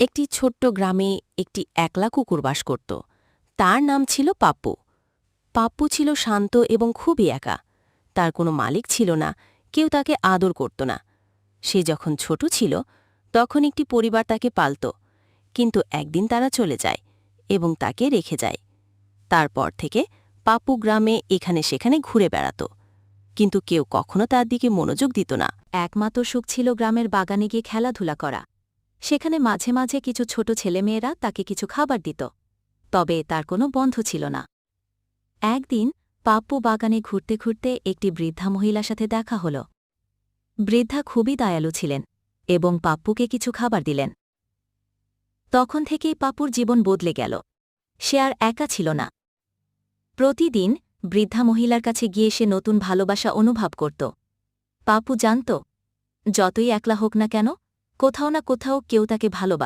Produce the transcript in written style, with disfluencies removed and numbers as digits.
একটি ছোট্ট গ্রামে একটি একলা কুকুর বাস করত। তার নাম ছিল পাপ্পু। পাপ্পু ছিল শান্ত এবং খুবই একা। তার কোনো মালিক ছিল না, কেউ তাকে আদর করত না। সে যখন ছোট ছিল তখন একটি পরিবার তাকে পালত, কিন্তু একদিন তারা চলে যায় এবং তাকে রেখে যায়। তারপর থেকে পাপ্পু গ্রামে এখানে সেখানে ঘুরে বেড়াত, কিন্তু কেউ কখনো তার দিকে মনোযোগ দিত না। একমাত্র সুখ ছিল গ্রামের বাগানে গিয়ে খেলাধুলা করা। সেখানে মাঝে মাঝে কিছু ছোট ছেলেমেয়েরা তাকে কিছু খাবার দিত, তবে তার কোনো বন্ধু ছিল না। একদিন পাপ্পু বাগানে ঘুরতে ঘুরতে একটি বৃদ্ধা মহিলার সাথে দেখা হল। বৃদ্ধা খুবই দয়ালু ছিলেন এবং পাপ্পুকে কিছু খাবার দিলেন। তখন থেকেই পাপ্পুর জীবন বদলে গেল। সে আর একা ছিল না। প্রতিদিন বৃদ্ধা মহিলার কাছে গিয়ে সে নতুন ভালোবাসা অনুভব করত। পাপ্পু জানত, যতই একলা হোক না কেন, কোথাও না কোথাও কেউ তাকে ভালোবাসে।